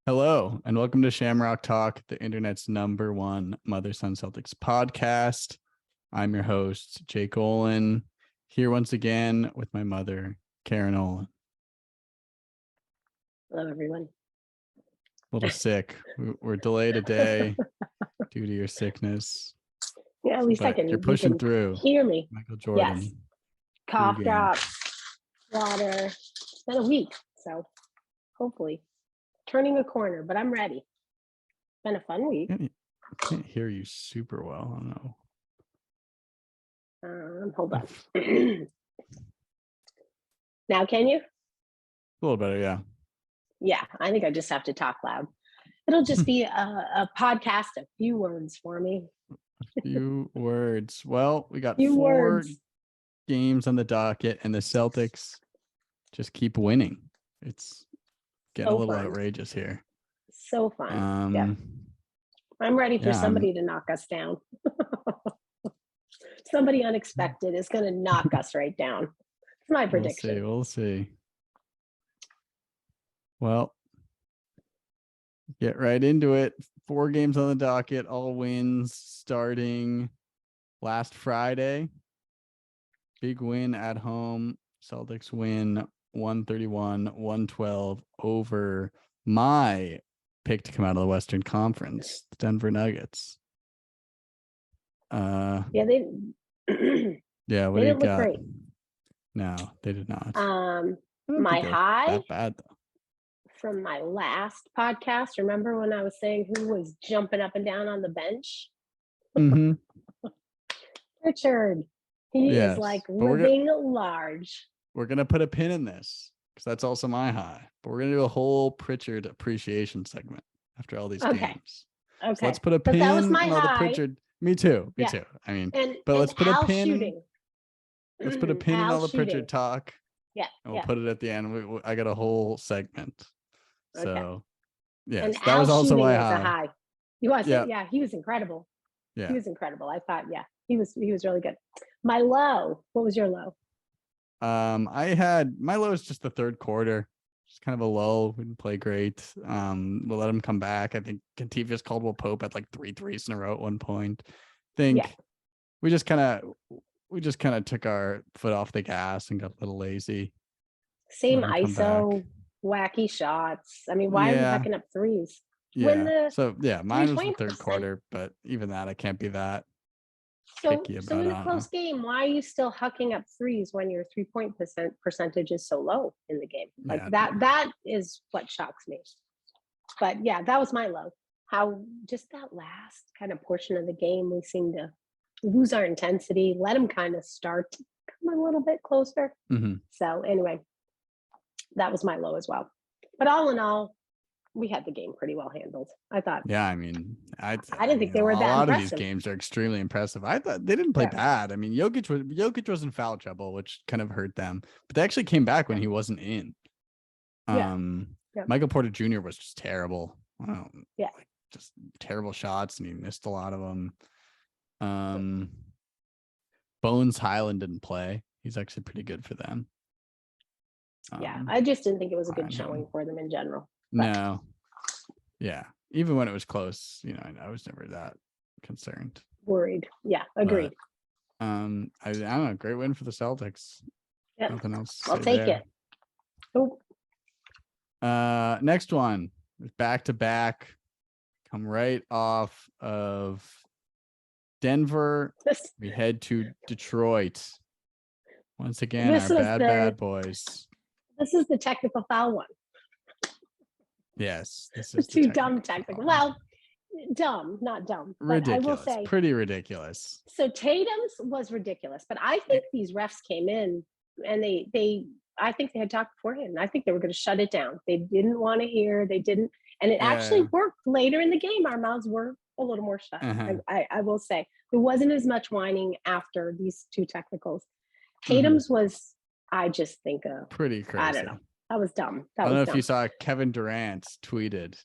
Hello, and welcome to Shamrock Talk, the internet's #1 Mother-Son Celtics podcast. I'm your host, Jake Olin, here once again with my mother, Karen Olin. Hello, everyone. A little sick. We're delayed a day due to your sickness. Yeah, at least you're pushing through. Hear me. Michael Jordan. Yes. Cough drops, water. It's been a week, so hopefully turning a corner, but I'm ready. It's been a fun week. I can't hear you super well. I don't know. Hold on. Now, can you? A little better, yeah. Yeah, I think I just have to talk loud. It'll just be a podcast, a few words for me. A few words. Well, we got few four words. Games on the docket, and the Celtics just keep winning. It's getting a little outrageous here. So fun. Yeah. I'm ready for somebody to knock us down. Somebody unexpected is going to knock us right down. It's my prediction. We'll see. Well, get right into it. 4 games on the docket, all wins starting last Friday. Big win at home. Celtics win 131-112 over my pick to come out of the Western Conference, the Denver Nuggets. They yeah, what do you got? Great. No, they did not. My high that bad though. From my last podcast, remember when I was saying who was jumping up and down on the bench? Mm-hmm. Pritchard. He is like living large. We're going to put a pin in this because that's also my high. But we're going to do a whole Pritchard appreciation segment after all these games. Okay. So let's put a pin in all the Pritchard. Me too. I mean, let's put a pin. Let's put a pin in all the Pritchard talk. Yeah. And we'll put it at the end. I got a whole segment. Okay. So, yes, and that was also my high. He was, he was incredible. Yeah. He was incredible. I thought, he was really good. My low, what was your low? I had my low is just the third quarter. Just kind of a low. We didn't play great. We'll let him come back. I think Kentavious Caldwell-Pope had like 3 threes in a row at one point. I think we just kind of took our foot off the gas and got a little lazy. Same ISO, wacky shots. I mean, why are you picking up threes? Yeah. Mine was the third quarter, but even that, I can't be that picky about. So in a close game, why are you still hucking up threes when your 3-point percentage is so low in the game? Like that is what shocks me. But that was my low. How just that last kind of portion of the game, we seemed to lose our intensity, let them kind of start to come a little bit closer. Mm-hmm. So anyway, that was my low as well. But all in all, we had the game pretty well handled, I thought. Yeah, I mean, I didn't think they were that impressive. A lot of these games are extremely impressive. I thought they didn't play bad. I mean, Jokic was in foul trouble, which kind of hurt them, but they actually came back when he wasn't in. Michael Porter Jr. was just terrible. Just terrible shots, and he missed a lot of them. Bones Highland didn't play. He's actually pretty good for them. I just didn't think it was a good showing for them in general. But. No. Yeah. Even when it was close, I was never that concerned. Worried. Yeah, agreed. But, I don't know. Great win for the Celtics. Yeah. Nothing else. I'll take it. Oh. Next one. Back to back. Come right off of Denver. We head to Detroit. Once again, our bad boys. This is the technical foul one. Yes, this is too dumb technical. Well, dumb, not dumb. Ridiculous. I will say, pretty ridiculous. So Tatum's was ridiculous, but I think these refs came in and I think they had talked beforehand. I think they were going to shut it down. They didn't want to hear. They didn't, and it actually worked later in the game. Our mouths were a little more shut. I will say there wasn't as much whining after these 2 technicals. Tatum's was, I just think, pretty crazy. I don't know. That was dumb. I don't know if you saw Kevin Durant tweeted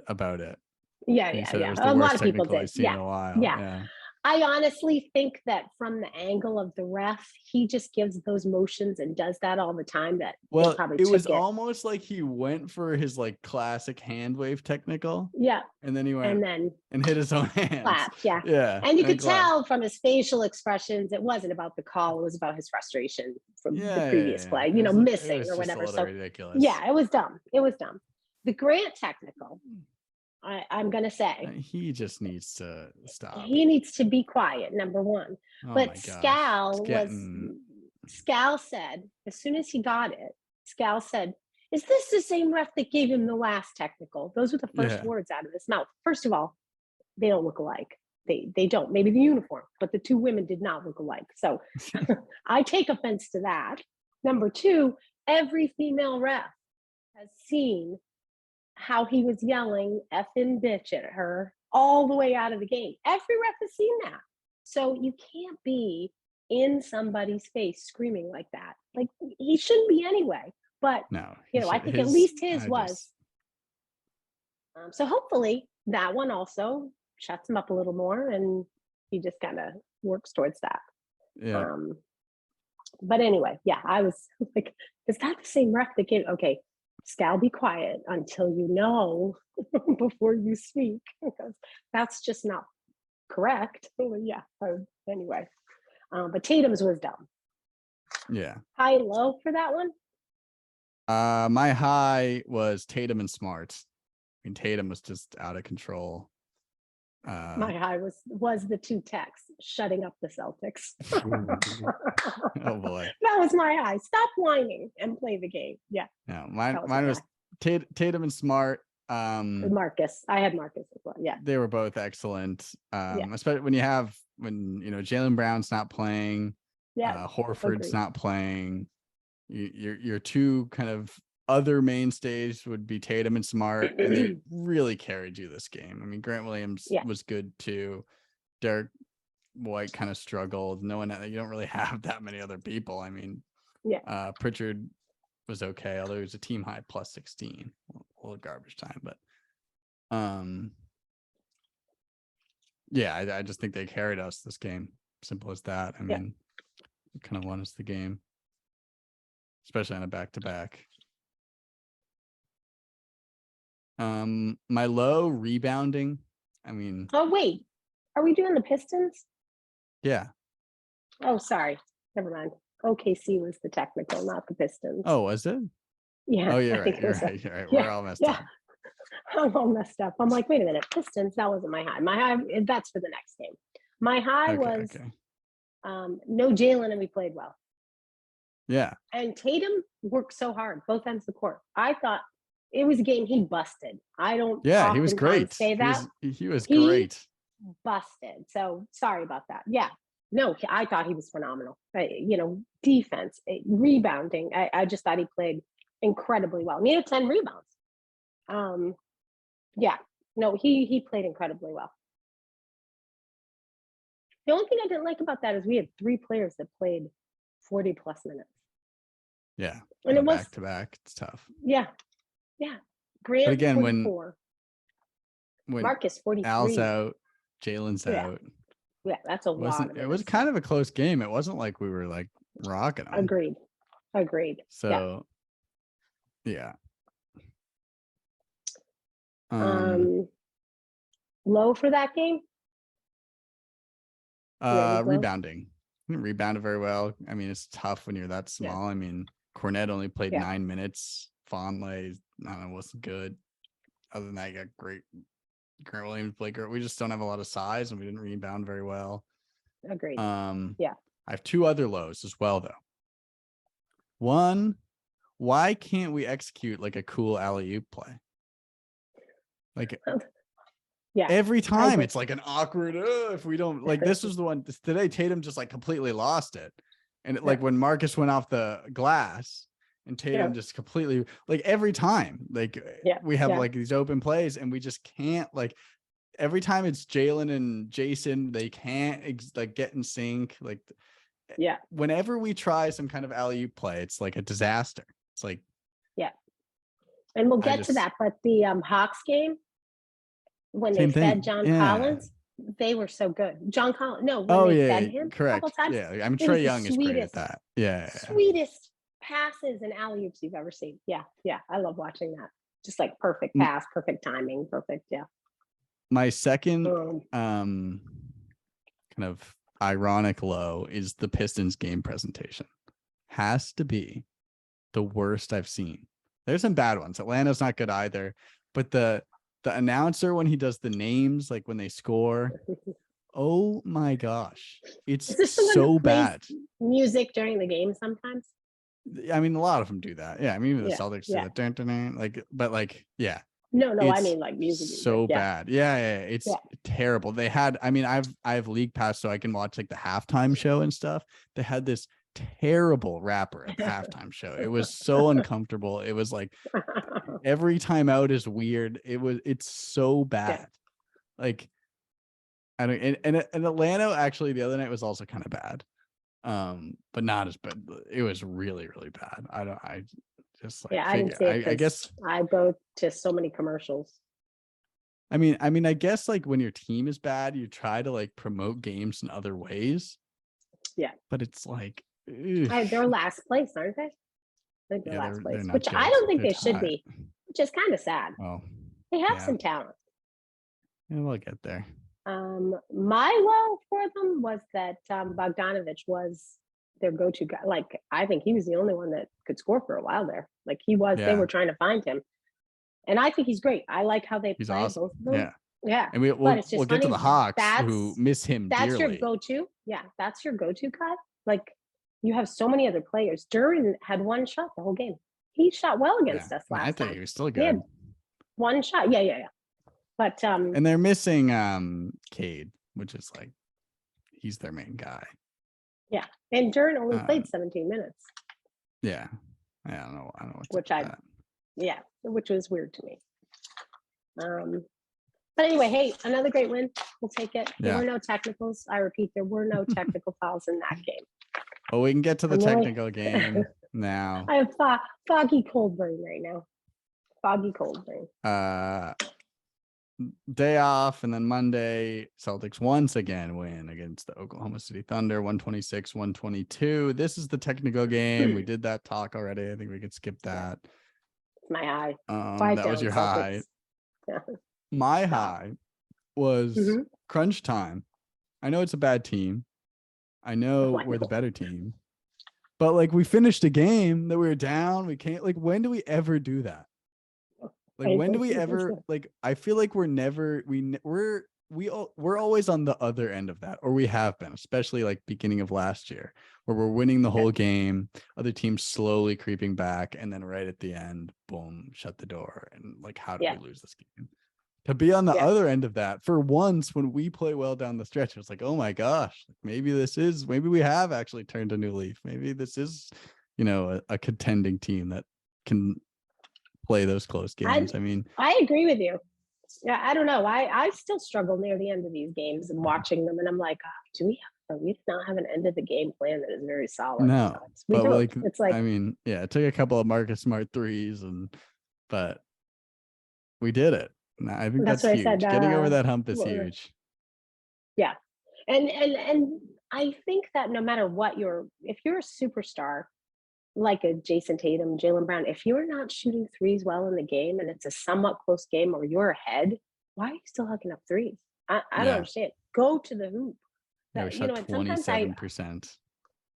about it. Yeah. A lot of people did. In a while. Yeah. I honestly think that from the angle of the ref, he just gives those motions and does that all the time. That Well, probably it was took it. almost like he went for his like classic hand wave technical. Yeah. And then he went And then and hit his own hands. clapped. Yeah. Yeah. And you could tell from his facial expressions, it wasn't about the call. It was about his frustration from the previous play, you know, missing or whatever. So ridiculous. yeah, it was dumb. It was dumb. The Grant technical, I'm going to say. He just needs to stop. He needs to be quiet, number one. Oh but my gosh. Scal said, as soon as he got it, Scal said, is this the same ref that gave him the last technical? Those were the first words out of his mouth. First of all, they don't look alike. They don't. Maybe the uniform, but the two women did not look alike. So I take offense to that. Number two, every female ref has seen how he was yelling effing bitch at her all the way out of the game. Every ref has seen that. So you can't be in somebody's face screaming like that. Like, he shouldn't be anyway. But, no, you know, I think at least his was. So hopefully that one also shuts him up a little more and he just kind of works towards that. Yeah. But anyway, yeah, I was like, is that the same ref that gave? Okay, Scal, be quiet until you know before you speak, because that's just not correct. Yeah. Anyway, but Tatum's was dumb. Yeah. High and low for that one. My high was Tatum and Smart. I mean, Tatum was just out of control. My high was the two techs shutting up the Celtics. Oh boy, that was my high. Stop whining and play the game. Yeah. No, mine was Tatum and Smart. Marcus. I had Marcus as well. Yeah. They were both excellent. Especially when Jaylen Brown's not playing. Yeah. Horford's not playing. Your two kind of other mainstays would be Tatum and Smart, and they really carried you this game. I mean, Grant Williams was good too. Derek White kind of struggled. You don't really have that many other people. I mean, Pritchard was okay, although he was a team high plus 16. A little garbage time, but I just think they carried us this game. Simple as that. I mean, kind of won us the game, especially on a back-to-back. My low, rebounding. I mean, oh wait, are we doing the Pistons? Yeah. Oh, sorry, never mind. OKC was the technical, not the Pistons. Oh, was it? Yeah. Oh, you're right. You're right. We're all messed up. I'm all messed up. I'm like, wait a minute, Pistons. That wasn't my high. My high, that's for the next game. My high was no Jalen, and we played well. Yeah. And Tatum worked so hard, both ends of the court. I thought it was a game he busted. I don't. Yeah, he was great. Say that he was great. Busted. So sorry about that. Yeah. No, I thought he was phenomenal. Defense, rebounding. I just thought he played incredibly well. He had 10 rebounds. He played incredibly well. The only thing I didn't like about that is we had 3 players that played 40 plus minutes. Yeah. And it was back to back. It's tough. Yeah. Yeah. Grant, but again, 44. when Marcus 43. Al's out, Jalen's out. Yeah, that's a lot. It was kind of a close game. It wasn't like we were like rocking them. Agreed. So yeah. Low for that game? Rebounding. Rebounded very well. I mean, it's tough when you're that small. Yeah. I mean, Cornette only played 9 minutes. Fonley, I don't know, wasn't good. Other than that, you got great. Grant Williams played great. We just don't have a lot of size, and we didn't rebound very well. Agreed. I have 2 other lows as well, though. One, why can't we execute like a cool alley-oop play? Like, every time it's like an awkward. If we don't like, this was the one today. Tatum just like completely lost it, and like when Marcus went off the glass. And Tatum just completely, like, every time, like, we have like these open plays, and we just can't, like, every time it's Jalen and Jason, they can't like get in sync. Like, whenever we try some kind of alley-oop play, it's like a disaster. It's like, and we'll get to that. But the Hawks game, when they fed John Collins, They were so good. John Collins. No, when Oh they yeah, fed him a couple correct. times, Yeah, I mean it was Trey the Young is great at sweetest, that. Yeah, sweetest passes and alley oops you've ever seen. Yeah, yeah, I love watching that. Just like perfect yeah. pass, perfect timing, perfect. Yeah. My second Um, kind of ironic low is the Pistons game presentation. Has to be the worst I've seen. There's some bad ones. Atlanta's not good either, but the announcer when he does the names, like when they score, oh my gosh, it's is this the one so that plays bad. music during the game sometimes? I mean, a lot of them do that. Yeah, I mean, even the Yeah, Celtics do yeah. that. Dun, dun, dun, like, but like, yeah, No, no, I it's mean like music, music. so Yeah, bad. Yeah, it's yeah. terrible. They had, I mean, I have League Pass so I can watch like the halftime show and stuff. They had this terrible rapper at the halftime show. It was so uncomfortable. It was like every time out is weird. It's so Yeah. bad. Like I don't, and Atlanta actually the other night was also kind of bad. But not as bad. It was really, really bad. I just like Yeah, I didn't figure, see it I because guess, I go to so many commercials. I guess like when your team is bad, you try to like promote games in other ways, Yeah. but it's like, They're last place, aren't they? I think they're yeah, last they're place, not which I good. don't think They're they should tied. be, which is kind of sad. Oh, They have yeah. some talent. Yeah, we'll get there. My low for them was that Bogdanovich was their go-to guy. Like, I think he was the only one that could score for a while there. Like he was, they Yeah, were trying to find him. And I think he's great. I like how they he's play, awesome. both of them. Yeah, Yeah. and But it's we'll just get to funny. the Hawks who That's miss him that's your dearly. go-to. Yeah, that's your go-to guy. Like you have so many other players. Duran had one shot the whole game. He shot well Yeah, against us I last think time. he was still He had good. one shot. Yeah, yeah, yeah. But And they're missing Cade, which is like he's their main guy. yeah. And Duran only played 17 minutes. Yeah. I don't know what's which up with that. Yeah, which was weird to me. But anyway, hey, another great win. We'll take it. There were no technicals. I repeat, there were no technical fouls in that game. Oh, we can get to the I'm really- technical game now. I have foggy cold brain right now. Foggy cold brain. Day off, and then Monday, Celtics once again win against the Oklahoma City Thunder, 126-122. This is the technical game. We did that talk already. I think we could skip that. It's my high. That was your high. Yeah. My high was crunch time. I know it's a bad team. I know we're the better team. But like we finished a game that we were down. We can't, like, when do we ever do that? Like when do we ever, like, I feel like we're always on the other end of that, or we have been, especially like beginning of last year, where we're winning the whole game, other teams slowly creeping back, and then right at the end, boom, shut the door. And like, how do we lose this game? To be on the other end of that for once, when we play well down the stretch, it's like, oh my gosh, maybe we have actually turned a new leaf. Maybe this is, a contending team that can play those close games. I agree with you. Yeah, I don't know. I still struggle near the end of these games and watching them, and I'm like, do we not have an end of the game plan that is very solid? No, so but don't. like, It's like, it took a couple of Marcus Smart threes, but we did it. I think that's huge. Getting over that hump is huge. Yeah, and I think that no matter what if you're a superstar like a Jason Tatum, Jaylen Brown, if you're not shooting threes well in the game and it's a somewhat close game or you're ahead, why are you still hooking up threes? I don't understand. Go to the hoop. Yeah, we shot 27%.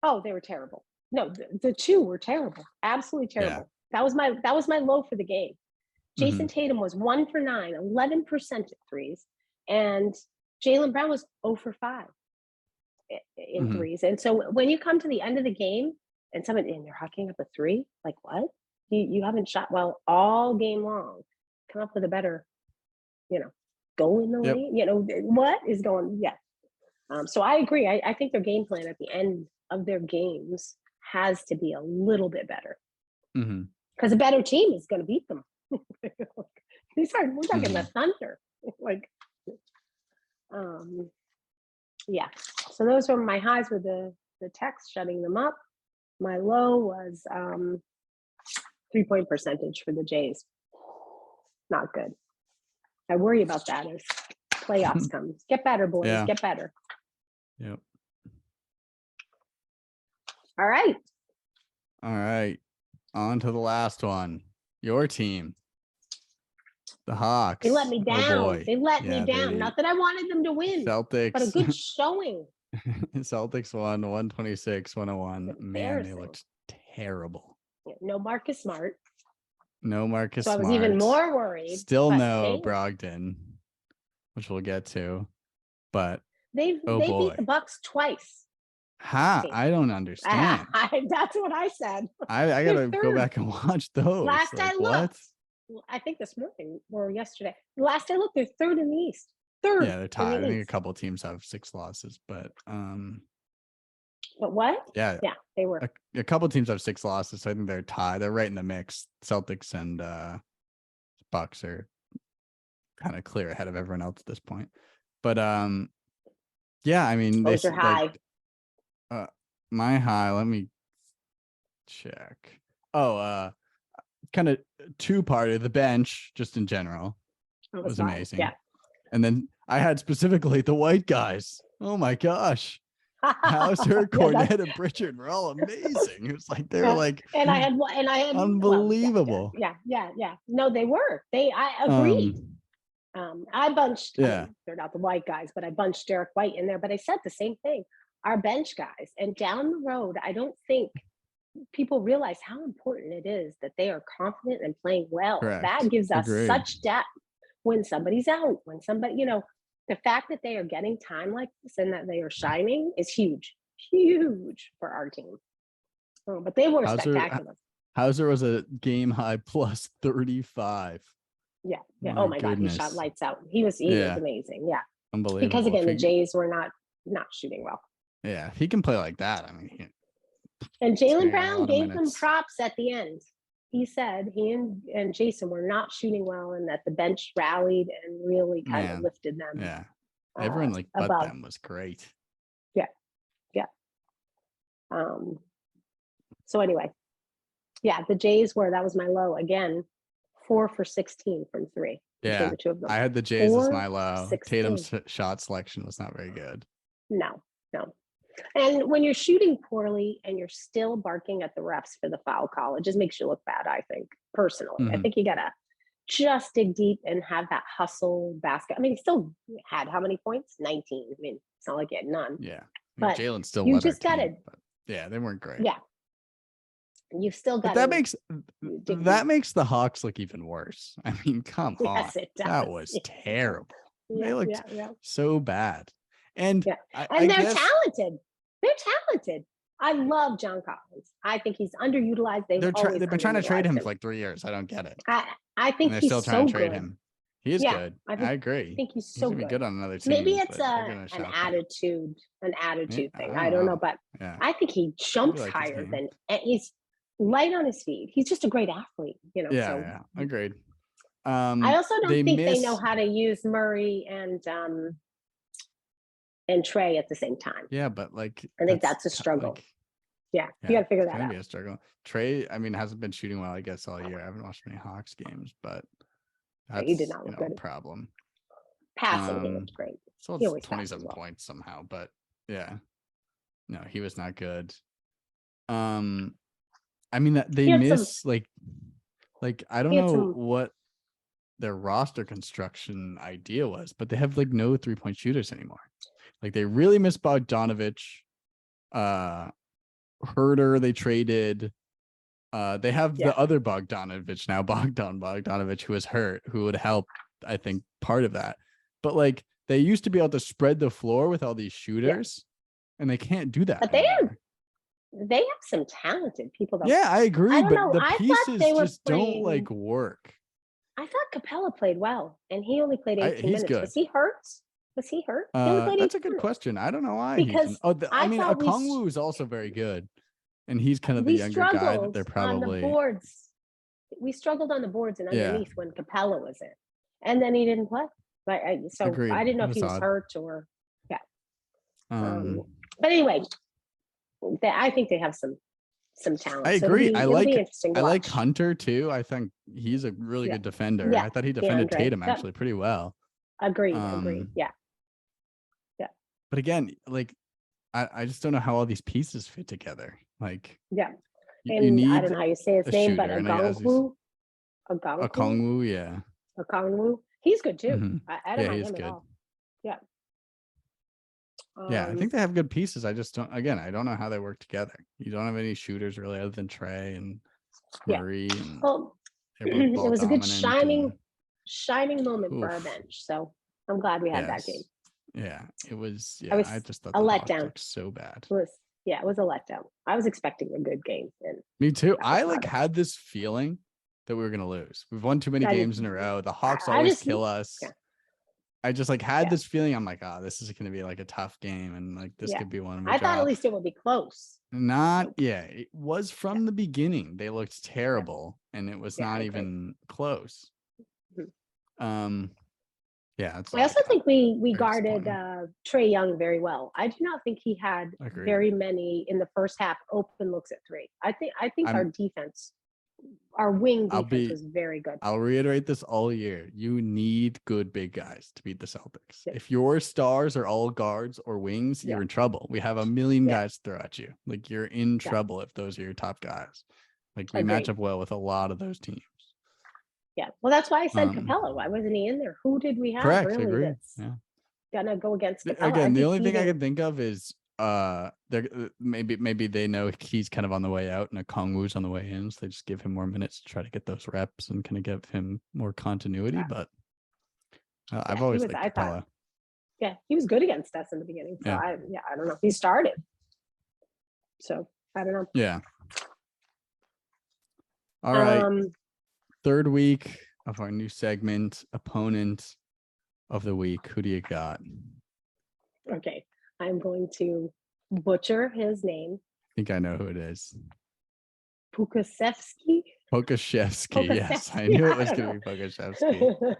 Oh, they were terrible. No, the two were terrible. Absolutely terrible. Yeah. That was my low for the game. Jason Tatum was 1 for 9, 11% at threes, and Jaylen Brown was 0 for 5 in threes. And so when you come to the end of the game and you're hooking up a three, like what? You haven't shot well all game long. Come up with a better, go in the lane. What is going? Yeah. So I agree. I think their game plan at the end of their games has to be a little bit better, because a better team is going to beat them. We're talking the Thunder. Yeah. So those were my highs with the Tex shutting them up. My low was 3-point percentage for the Jays. Not good. I worry about that as playoffs come. Get better, boys. Yeah. Get better. Yep. All right. All right. On to the last one. Your team. The Hawks. They let me down. Oh boy. They let me down. Not that I wanted them to win, Celtics. but a good showing. Celtics won 126-101. Man, they looked terrible. No Marcus Smart. No Marcus So I was Smart. even more worried. Still no Brogdon, which we'll get to. But they beat the Bucks twice. I don't understand. That's what I said. I gotta go back and watch those. Last I looked, I think this morning or yesterday. Last I looked, they're third in the East. Third. Yeah, they're tied. I think a couple of teams have 6 losses, but what? Yeah, they were. A couple of teams have 6 losses, so I think they're tied. They're right in the mix. Celtics and Bucks are kind of clear ahead of everyone else at this point. But yeah, I mean, those are high. My high. Let me check. Kind of 2-parter. The bench, just in general, was amazing. Yeah. And then I had specifically the white guys. Oh my gosh. Hauser, Cornette, and Pritchard were all amazing. It was like they were like, and I had unbelievable. Yeah. No, they were. I agreed. I bunched. They're not the white guys, but I bunched Derek White in there. But I said the same thing. Our bench guys, and down the road, I don't think people realize how important it is that they are confident and playing well. Correct. That gives us such depth when somebody's out, when somebody, the fact that they are getting time like this and that they are shining is huge for our team. But they were spectacular. Hauser was a game high plus 35. Yeah. Oh my God, he shot lights out. He was amazing. Yeah, unbelievable. Because again, the Jays were not shooting well. Yeah, if he can play like that, I mean. And Jaylen Brown gave them props at the end. He said he and Jason were not shooting well, and that the bench rallied and really kind of lifted them. Yeah, everyone but them was great. Yeah. So anyway, the Jays that was my low again. 4 for 16 from 3. Yeah, the two of them. I had the Jays as my low. 16. Tatum's shot selection was not very good. No. And when you're shooting poorly and you're still barking at the refs for the foul call, it just makes you look bad, I think, personally. Mm-hmm. I think you got to just dig deep and have that hustle basket. I mean, he still had how many points? 19. I mean, it's not like he had none. Yeah. But Jalen still you just got to. Yeah, they weren't great. Yeah. You've still got that makes the Hawks look even worse. I mean, come on. Yes, it does. That was terrible. Yeah, they looked so bad. And they're talented. They're talented. I love John Collins. I think he's underutilized. They've been trying to trade him for like 3 years. I don't get it. I think they're he's still trying to trade good. him. He is good. I agree. I think he's so good on another team. Maybe it's an attitude thing. I don't know, but I think he jumps higher than he's light on his feet. He's just a great athlete, Yeah, agreed. I also don't think they know how to use Murray and Trey at the same time. Yeah, but I think that's a struggle. You got to figure that out. Be a struggle. Trey, I mean, hasn't been shooting well, I guess, all year. I haven't watched many Hawks games, but that's he did not look good. A problem. Passing, he looked great. So it's 27 points somehow, but no, he was not good. I mean, that they miss like I don't know what their roster construction idea was, but they have no 3-point shooters anymore. They really miss Bogdanovich. Herder they traded. They have the other Bogdanovich now, Bogdanovich, who is hurt, who would help, I think, part of that. But they used to be able to spread the floor with all these shooters, and they can't do that. But they have some talented people. I agree, but the pieces just don't work. I thought Capella played well, and he only played 18 minutes. Good. Was he hurt? That's a good question. I don't know why. Because Okongwu is also very good, and he's kind of the younger guy that they're probably. On the boards. We struggled on the boards and underneath when Capella was in, and then he didn't play. But Agreed. I didn't know if he was hurt or But anyway, I think they have some talent. I agree. I like Hunter too. I think he's a really good defender. I thought he defended Tatum actually pretty well. Agreed. Um, Yeah. but again, like I just don't know how all these pieces fit together. Like Yeah. you And I need don't know how you say his a name, but shooter, and as you said, a Agongwu, Kongwu, yeah. he's good too. Hmm. I don't Yeah, mind he's him at good. all. Yeah. Yeah, I Um, think they have good pieces. I just don't. Again, I don't know how they work together. You don't have any shooters really, other than Trey and yeah. Murray, and Well, they're both it ball was a good dominant. And shining moment for our oof, bench. So I'm glad we had that game. yes, yeah, it was. I Yeah, was I just thought a the Hawks letdown. looked so bad. It was a letdown. I was expecting a good game, and Me too. that I was like not it. had this feeling that we were gonna lose. We've won too many I games in did. a row. The Hawks I always just kill yeah us. I just like had yeah this feeling. I'm like, oh, this is gonna be like a tough game, and like this yeah. could be one we I thought at drop. least it would be close. Not, Nope. yeah, it was Yeah from the beginning. They looked yeah terrible, and it was yeah. I not agree. even close. Mhm. Yeah, that's I all I also got. think we Very guarded disappointing. Trey Young very well. I do not think he had Agreed. very many in the first half open looks at three. I think our I'm. defense, our wing I'll defense be. was very good. I'll reiterate this all year. You need good big guys to beat the Celtics. Yeah, If your stars are all guards or wings, yeah, you're in trouble. We have a million yeah, guys to throw at you. Like you're in yeah. trouble if those are your top guys. Like we match Agreed. up well with a lot of those teams. Yeah. Well, that's why I said Um, Capella. Why wasn't he in there? Who did we have correct. really Agree. that's Yeah. gonna go against Capella? Again, I'd the be only thing I feeding. can think of is they're maybe they know he's kind of on the way out and a Kongwu's on the way in, so they just give him more minutes to try to get those reps and kind of give him more continuity. But I've He always was. liked I thought. Capella. Yeah, he was good against us in the beginning. So Yeah. I don't know. He started. So I don't know. Yeah. All right. Third week of our new segment, opponent of the week. Who do you got? Okay. I'm going to butcher his name. I think I know who it is. Pukasevsky. Pokashevsky. Yes, I knew it was going to be Pokashevsky.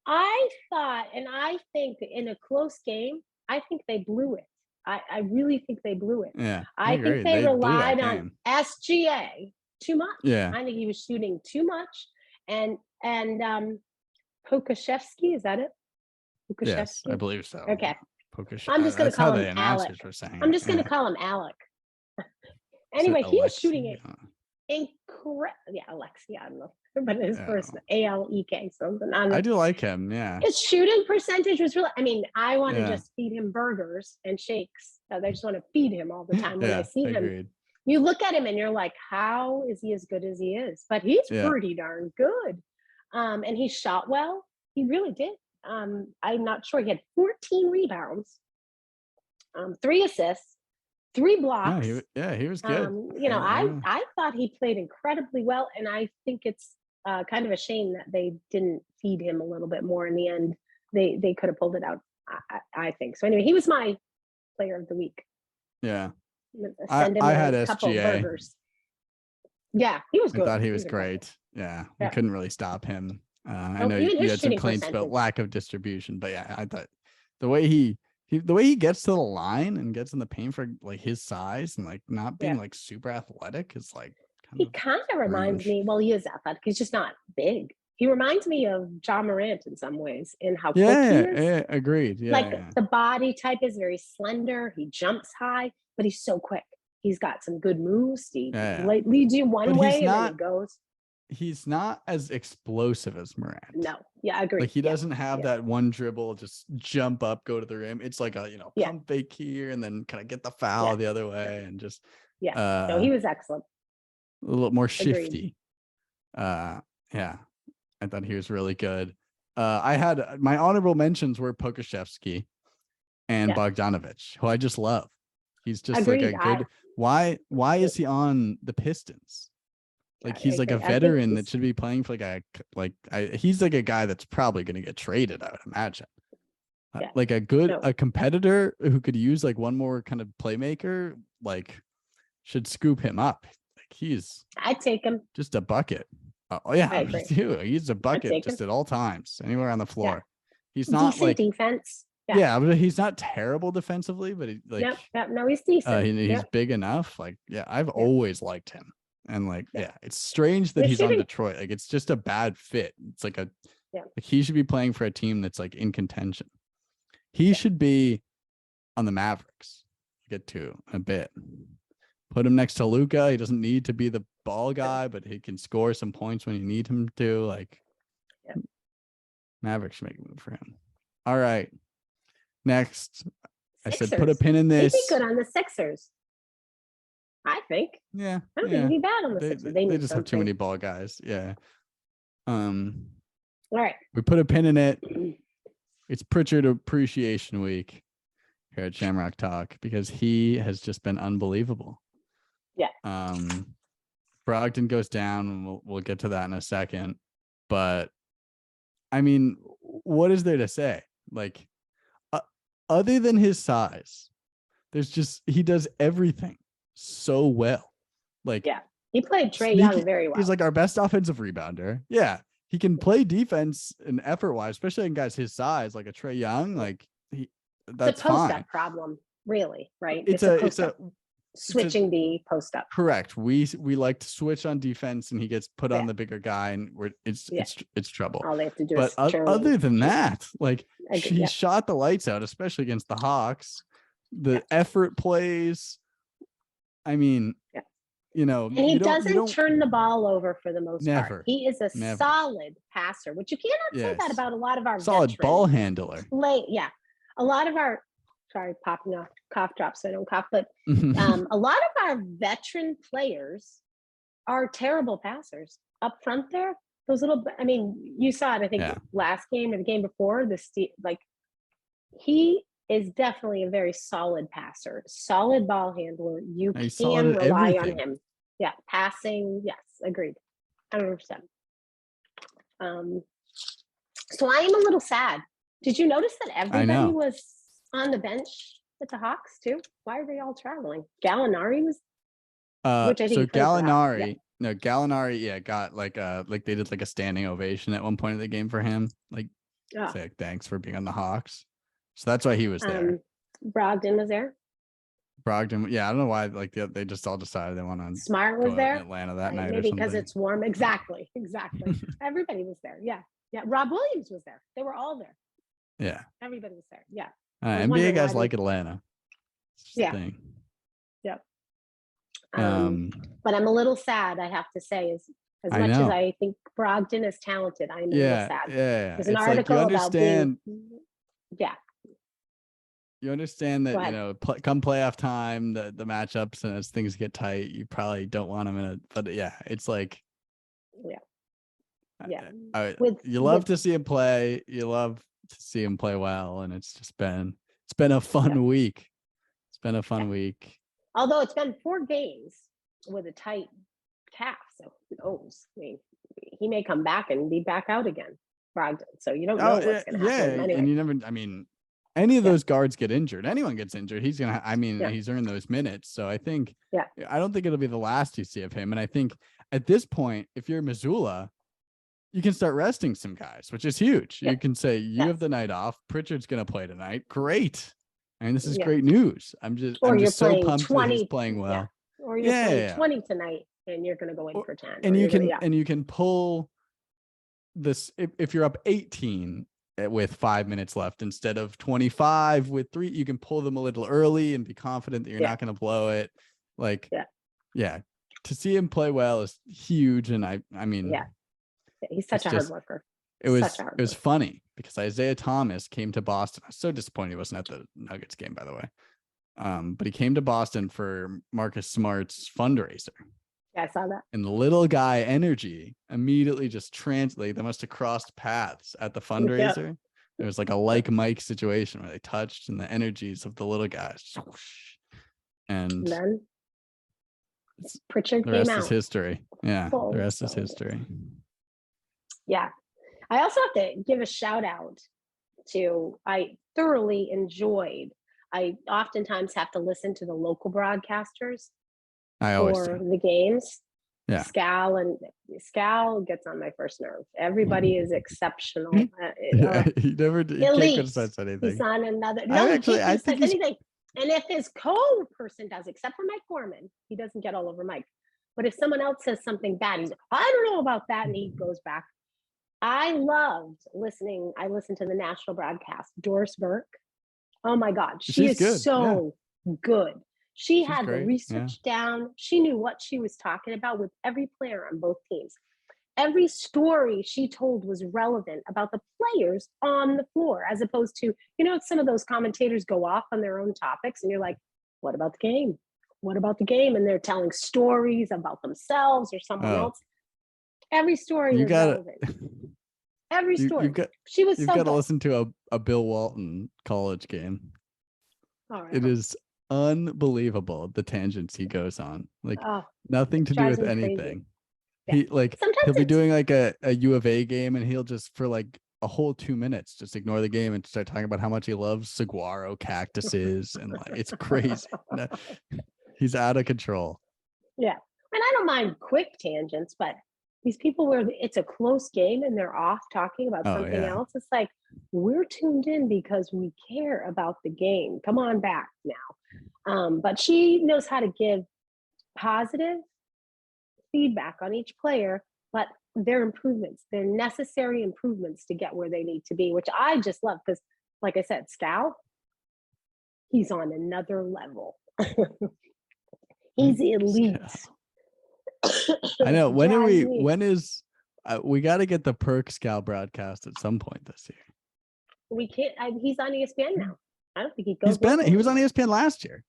I thought, and I think in a close game, I think they blew it. I really think they blew it. Yeah, I think agree. they blew that relied on game. SGA too much. Yeah. I think he was shooting too much. And Pokashevsky, is that it? Pokashevsky? Yes, I believe so. Okay. Pokashevsky. I'm just going to call him Alec. Were saying I'm just going to call him Alec. Is Anyway, it he was Alexi? shooting it incredible. Yeah, Alexi, I don't know. But his first ALEK something. I do like him. Yeah. His shooting percentage was really, I mean, I want to Yeah. just feed him burgers and shakes. I just want to feed him all the time when I see agreed. him. You look at him and you're like, how is he as good as he is? But he's pretty darn good. And he shot well. He really did. I'm not sure. He had 14 rebounds, 3 assists, 3 blocks. No, he was good. I thought he played incredibly well, and I think it's kind of a shame that they didn't feed him a little bit more in the end. They could have pulled it out, I think. So anyway, he was my player of the week. Yeah. Send him I had a couple SGA. Burgers. Yeah, he was good. I thought he was great. Yeah, we couldn't really stop him. I know you had some complaints about lack of distribution, but yeah, I thought the way he gets to the line and gets in the paint for like his size and like not being like super athletic is like he kind of reminds me. Well, he is athletic. He's just not big. He reminds me of John Morant in some ways in how quick he is. Yeah, agreed. Yeah, the body type is very slender. He jumps high, but he's so quick. He's got some good moves. He leads you one way and then he goes. He's not as explosive as Morant. No, yeah, I agree. Like he doesn't have that one dribble, just jump up, go to the rim. It's like a pump fake here and then kind of get the foul the other way and just no, he was excellent. A little more shifty. I thought he was really good. I had my honorable mentions were Pokashevsky and Bogdanovich, who I just love. He's just like a good. Why is he on the Pistons? Like he's like a veteran that should be playing for he's like a guy that's probably going to get traded, I would imagine. Like a competitor who could use like one more kind of playmaker, like should scoop him up. Like I'd take him. Just a bucket. Oh yeah, me too. He's a bucket just at all times, anywhere on the floor. He's not decent like defense. Yeah, but he's not terrible defensively, but no, he's decent. He's big enough. Like, I've always liked him. And like, it's strange that he's on Detroit. Like, it's just a bad fit. It's like Yeah. Like he should be playing for a team that's like in contention. He should be on the Mavericks. Get to a bit. Put him next to Luka. He doesn't need to be the ball guy, but he can score some points when you need him to. Like, Mavericks should make a move for him. All right. Next, Sixers. I said put a pin in this. He'd be good on the Sixers. I think. Yeah. I don't think he'd be bad on the Sixers. They just have too many ball guys. Yeah. All right. We put a pin in it. It's Pritchard Appreciation Week here at Shamrock Talk because he has just been unbelievable. Yeah. Brogdon goes down, and we'll get to that in a second. But I mean, what is there to say? Like, other than his size, he does everything so well. Like, yeah, he played Trae Young very well. He's like our best offensive rebounder. Yeah, he can play defense and effort wise, especially in guys his size, like a Trae Young. Like that's it's a post fine. up problem, really, right? It's a switching the post up. Correct. We like to switch on defense, and he gets put on the bigger guy, and it's trouble. All they have to do is other than that, like he shot the lights out, especially against the Hawks. The effort plays. I mean, and he doesn't turn the ball over for the most part. He is a solid passer, which you cannot say that about a lot of our solid ball handler. A lot of our popping off cough drops so I don't cough, but a lot of our veteran players are terrible passers up front there. Those little, I mean, you saw it, I think last game or the game before he is definitely a very solid passer, solid ball handler. You can rely on him. Yeah. Passing. Yes. Agreed. 100%. So I am a little sad. Did you notice that everybody was on the bench at the Hawks too? Why are they all traveling? Gallinari was, which I think so Gallinari, got like they did like a standing ovation at one point of the game for him. Like, say thanks for being on the Hawks. So that's why he was there. Brogdon was there. Brogdon, I don't know why. Like they just all decided they want to. Smart was there. Atlanta that night, maybe because it's warm. Exactly. Everybody was there. Yeah. Rob Williams was there. They were all there. Yeah. Everybody was there. Yeah. NBA guys like Atlanta. Yeah. Yep. But I'm a little sad, I have to say, as much as I think Brogdon is talented, I'm a little sad. Yeah. There's an article about being. Yeah. You understand that, come playoff time, the matchups, and as things get tight, you probably don't want them in it. But it's like, you love to see him play. You love to see him play well, and it's been a fun week. It's been a fun week. Although it's been 4 games with a tight calf, so who knows? I mean, he may come back and be back out again, Brogdon. So you don't know what's going to happen. Anyway. And you never. I mean, any of those guards get injured. Anyone gets injured, he's gonna. He's earned those minutes. So I think. Yeah. I don't think it'll be the last you see of him. And I think at this point, if you're Missoula, you can start resting some guys, which is huge. You can say you have the night off. Pritchard's going to play tonight. Great. I mean, this is great news. I'm just so pumped that he's playing well. Yeah. Or you're playing 20 tonight and you're going to go in for 10. And you can pull this if you're up 18 with 5 minutes left instead of 25 with 3. You can pull them a little early and be confident that you're not going to blow it. Like, to see him play well is huge. And I mean, he's such a hard worker. It was funny because Isaiah Thomas came to Boston. I was so disappointed he wasn't at the Nuggets game, by the way. But he came to Boston for Marcus Smart's fundraiser. Yeah, I saw that. And the little guy energy immediately just translate. They must have crossed paths at the fundraiser. Yeah. There was like a like Mike situation where they touched, and the energies of the little guys. And then Pritchard came out. The rest is history. Yeah, the rest is history. Yeah. I also have to give a shout out to, I thoroughly enjoyed, I oftentimes have to listen to the local broadcasters for the games. Yeah. Scal gets on my first nerve. Everybody is exceptional. He can't criticize anything. He's on another. No, he can't criticize anything. And if his co-person does, except for Mike Foreman, he doesn't get all over Mike. But if someone else says something bad, he's like, I don't know about that. And he goes back. I loved listening. I listened to the national broadcast. Doris Burke. Oh my God, she She's is good. so good. She She's had the great. research down. She knew what she was talking about with every player on both teams. Every story she told was relevant about the players on the floor, as opposed to, some of those commentators go off on their own topics and you're like, what about the game? What about the game? And they're telling stories about themselves or someone else. Every story was relevant. Every story. She was you've so got to good. listen to a Bill Walton college game. All right. It is unbelievable the tangents he goes on. Like nothing to do with anything. Yeah. He'll be doing like a U of A game and he'll just for like a whole 2 minutes just ignore the game and start talking about how much he loves saguaro cactuses and like it's crazy. He's out of control. Yeah. And I don't mind quick tangents, but these people where it's a close game and they're off talking about something else, it's like, we're tuned in because we care about the game. Come on back now. But she knows how to give positive feedback on each player, but they're improvements. They're necessary improvements to get where they need to be, which I just love because, like I said, Scout, he's on another level. He's elite. I know. We got to get the Perk Scout broadcast at some point this year. We can't. He's on ESPN now. I don't think he goes. He was on ESPN last year.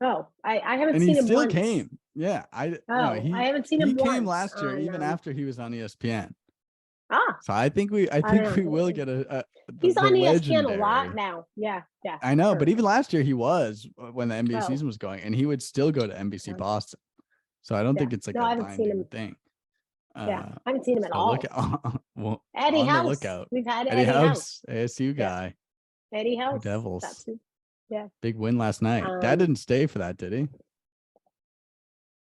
Oh, I haven't and seen him. He still once. Came. Yeah, I haven't seen him. He came once last year, even after he was on ESPN. So I think we will get he's on ESPN a lot now. Yeah. I know, but even last year he was when the NBA season was going, and he would still go to NBC Boston. So I don't think it's like I haven't seen him. Thing. I haven't seen him at all. Well, Eddie on House. The lookout. We've had Eddie House, ASU guy. Eddie House. Devils. Big win last night. Dad didn't stay for that, did he?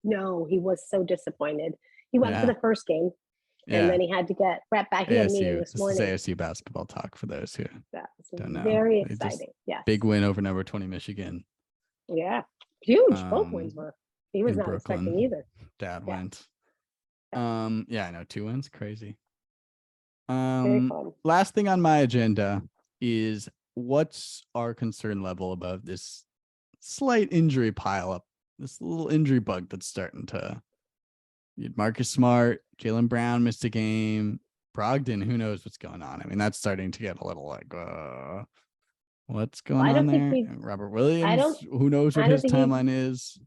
No, he was so disappointed. He went for the first game, and then he had to get right back. He had a meeting this morning. This is ASU basketball talk for those who don't know. Very exciting. Yeah. Big win over number 20 Michigan. Yeah. Huge. Both wins were. He was not Brooklyn. expecting either. Dad went. I know 2 wins. Crazy. Last thing on my agenda is what's our concern level about this slight injury pileup, this little injury bug that's starting to. Marcus Smart, Jaylen Brown missed a game. Brogdon, who knows what's going on? I mean, that's starting to get a little like, what's going on there? Robert Williams, who knows what his timeline is?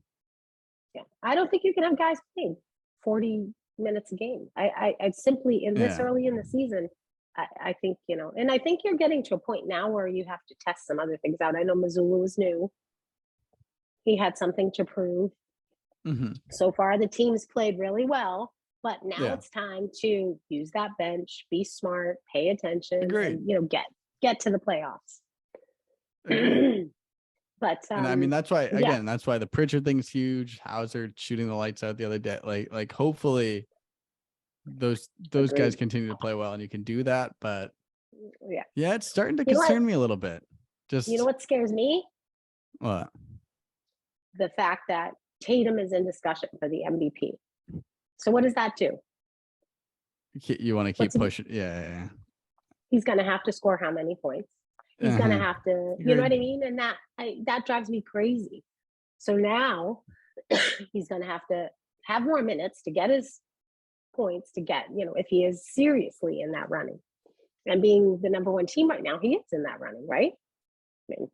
Yeah, I don't think you can have guys playing 40 minutes a game. I simply in this early in the season, I think, and I think you're getting to a point now where you have to test some other things out. I know Mazzulla was new. He had something to prove. Mm-hmm. So far, the team's played really well, but now it's time to use that bench, be smart, pay attention, and, get to the playoffs. But and I mean, that's why, again, that's why the Pritchard thing's huge. Hauser shooting the lights out the other day. Like hopefully those guys continue to play well and you can do that. But yeah, it's starting to concern me a little bit. Just, what scares me? What? The fact that Tatum is in discussion for the MVP. So what does that do? You want to keep pushing. Yeah. He's going to have to score how many points? He's going to have to, you know what I mean? And that drives me crazy. So now he's going to have more minutes to get his points to get, if he is seriously in that running. And being the number one team right now, he is in that running, right? I mean,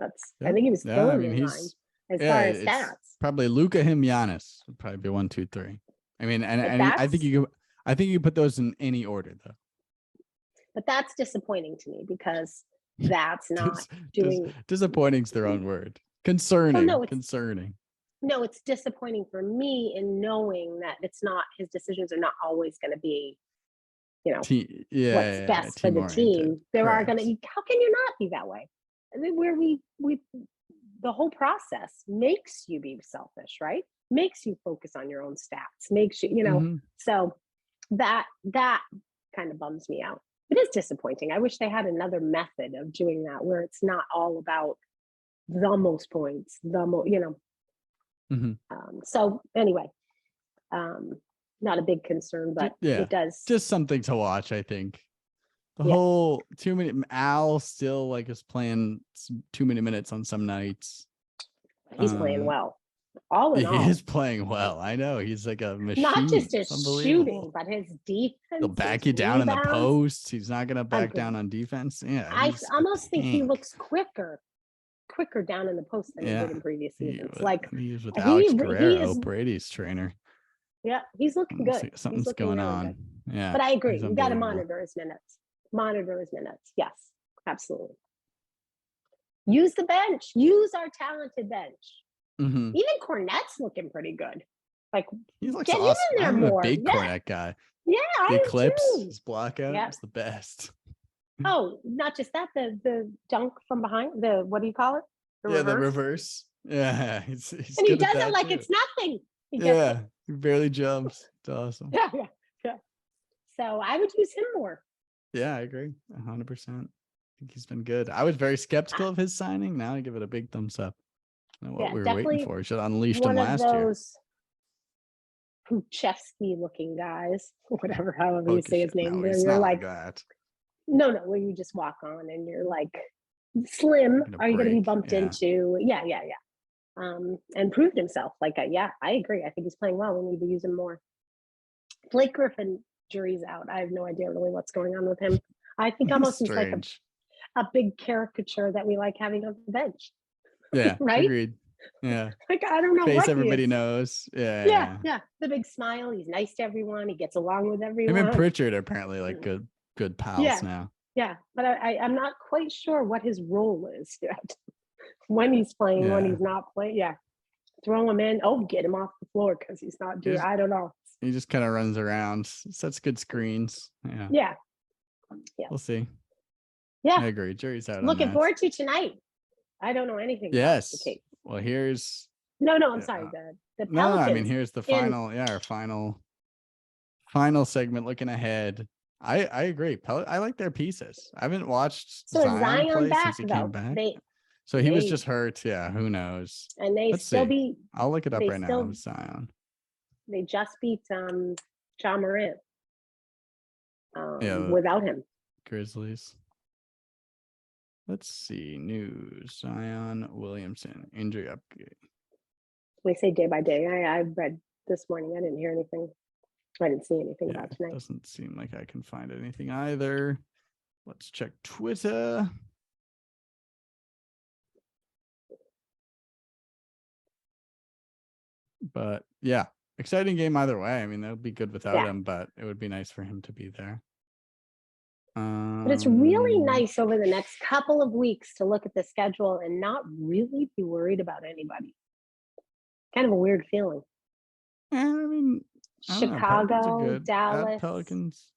I think he was killing in line as far as stats. Probably Luka, him, Giannis would probably be 1, 2, 3. I mean, and I think you put those in any order though. But that's disappointing to me because that's not doing. Disappointing's the wrong word. Concerning. Concerning. No, it's disappointing for me in knowing that it's not, his decisions are not always going to be, what's best for the team. There are going to. How can you not be that way? I mean, where we the whole process makes you be selfish, right? Makes you focus on your own stats, makes you, so that kind of bums me out. It is disappointing. I wish they had another method of doing that where it's not all about the most points, so anyway, not a big concern, but Yeah, it does. just something to watch. I think the Yeah. whole too many Al still like is playing too many minutes on some nights. He's playing well. All in He all, is playing well. I know he's like a machine. not just his It's unbelievable. shooting, but his defense. He'll back his you down in the rebounds. post. He's not going to back Agreed. down on defense. Yeah, I almost think he tank. looks quicker down in the post than he did in previous seasons. He was with Alex Guerrero, Brady's trainer. Yeah, he's looking good. Something's looking going really on. Good. Yeah, but I agree. We got to monitor his minutes. Yes, absolutely. Use the bench. Use our talented bench. Mm-hmm. Even Cornette's looking pretty good. Like he looks get awesome. him in there I'm more. a big Cornette guy. Yeah, the I eclipse, do. his blockout is the best. Oh, not just that, the dunk from behind, the what do you call it? The reverse. Yeah, he's and he does it like it's nothing. He barely jumps. It's awesome. Yeah. So I would use him more. Yeah, I agree, 100%. I think he's been good. I was very skeptical of his signing. Now I give it a big thumbs up. What we were waiting for. We should have unleashed him last year. Puchevsky looking guys, whatever, however you say his name. No, you're like that. No, where you just walk on and you're like, Slim, are you going to be bumped into? Yeah. And proved himself. Like, I agree. I think he's playing well. We need to use him more. Blake Griffin, jury's out. I have no idea really what's going on with him. I think almost he's like a big caricature that we like having on the bench. Yeah, right. Agreed. Yeah. Like, I don't know. Face everybody knows. Yeah. The big smile. He's nice to everyone. He gets along with everyone. Him and Pritchard are apparently like good pals now. Yeah, but I'm not quite sure what his role is yet. When he's playing, when he's not playing. Yeah. Throw him in. Oh, get him off the floor because he's not doing. I don't know. He just kind of runs around, sets good screens. Yeah. We'll see. Yeah. I agree. Jury's out. Looking forward to tonight. I don't know anything. Yes. Well, here's. No, I'm sorry. The Pelicans. No, I mean, here's the final. Our final segment. Looking ahead. I agree. I like their pieces. I haven't watched Zion play since he came back. So he was just hurt. Yeah, who knows? And they still beat. I'll look it up right now. Zion. They just beat Ja Morant. Without him. Grizzlies. Let's see. News. Zion Williamson. Injury update. We say day by day. I read this morning. I didn't hear anything. I didn't see anything about tonight. Doesn't seem like I can find anything either. Let's check Twitter. But yeah, exciting game either way. I mean, that would be good without him, but it would be nice for him to be there. But it's really nice over the next couple of weeks to look at the schedule and not really be worried about anybody. Kind of a weird feeling. Yeah, I mean, Chicago, Dallas, Pelicans.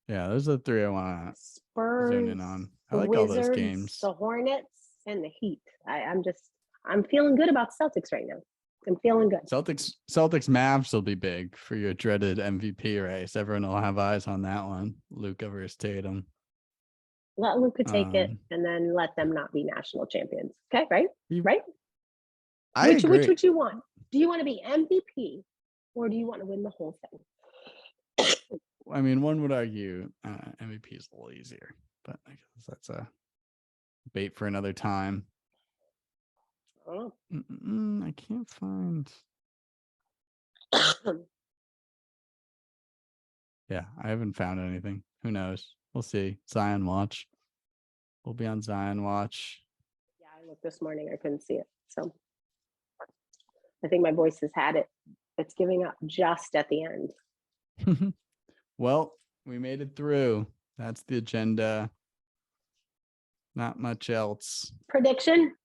Yeah, those are the three I want to zone in on. I like Wizards, all those games. The Hornets and the Heat. I'm feeling good about Celtics right now. I'm feeling good. Celtics Mavs will be big for your dreaded MVP race. Everyone will have eyes on that one. Luka versus Tatum. Let Luka take it and then let them not be national champions. Okay, right? Right? Which would you want? Do you want to be MVP or do you want to win the whole thing? I mean, one would argue MVP is a little easier, but I guess that's a debate for another time. Oh. I can't find. Yeah, I haven't found anything. Who knows? We'll see. Zion watch. We'll be on Zion watch. Yeah, I looked this morning. I couldn't see it. So I think my voice has had it. It's giving up just at the end. Well, we made it through. That's the agenda. Not much else. Prediction?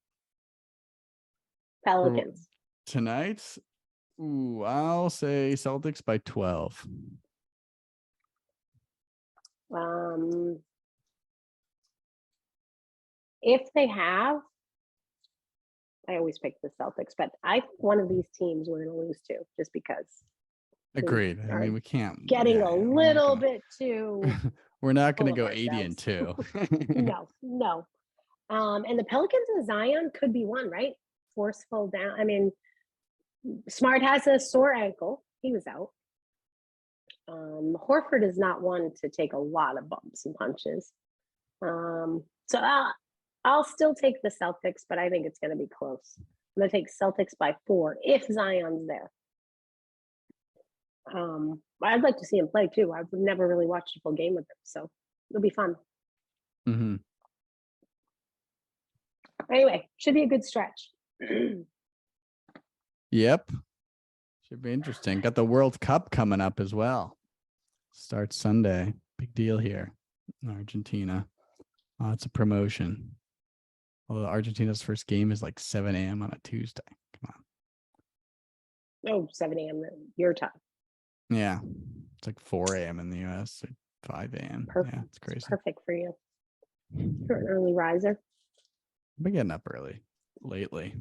Pelicans. Tonight? Ooh, I'll say Celtics by 12. If they have, I always pick the Celtics, but I think one of these teams we're going to lose to just because. Agreed. I mean, we can't. Getting a little bit too. We're not going to go 80-2. No. And the Pelicans with Zion could be one, right? Forceful down. I mean, Smart has a sore ankle. He was out. Horford is not one to take a lot of bumps and punches. So I'll still take the Celtics, but I think it's going to be close. I'm going to take Celtics by 4 if Zion's there. I'd like to see him play too. I've never really watched a full game with him, so it'll be fun. Mm-hmm. Anyway, should be a good stretch. Yep. Should be interesting. Got the World Cup coming up as well. Starts Sunday. Big deal here in Argentina. It's a promotion. Although Argentina's first game is like 7 a.m. on a Tuesday. Come on. Oh, 7 a.m. your time. Yeah. It's like 4 a.m. in the US. 5 a.m. Perfect. Yeah, it's crazy. Perfect for you. You're an early riser. I've been getting up early lately.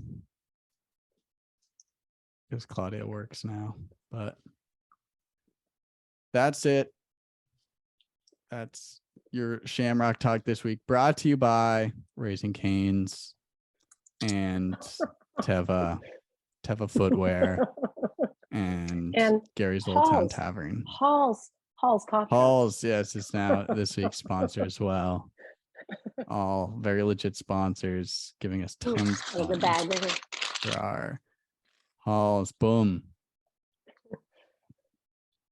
Because Claudia works now. But that's it. That's your Shamrock Talk this week. Brought to you by Raising Cane's and Teva Footwear and Gary's Old Town Tavern. Hall's Coffee. Hall's, yes, is now this week's sponsor as well. All very legit sponsors giving us tons of the bag for our Hall's. Boom.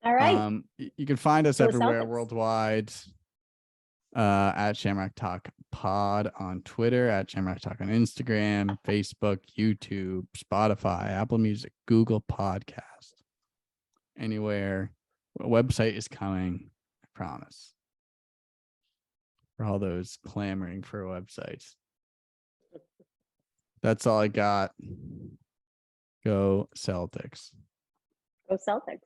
All right. You can find us everywhere Celtics. worldwide at Shamrock Talk Pod on Twitter, at Shamrock Talk on Instagram, Facebook, YouTube, Spotify, Apple Music, Google Podcast. Anywhere. A website is coming, I promise. For all those clamoring for a website. That's all I got. Go Celtics. Go Celtics.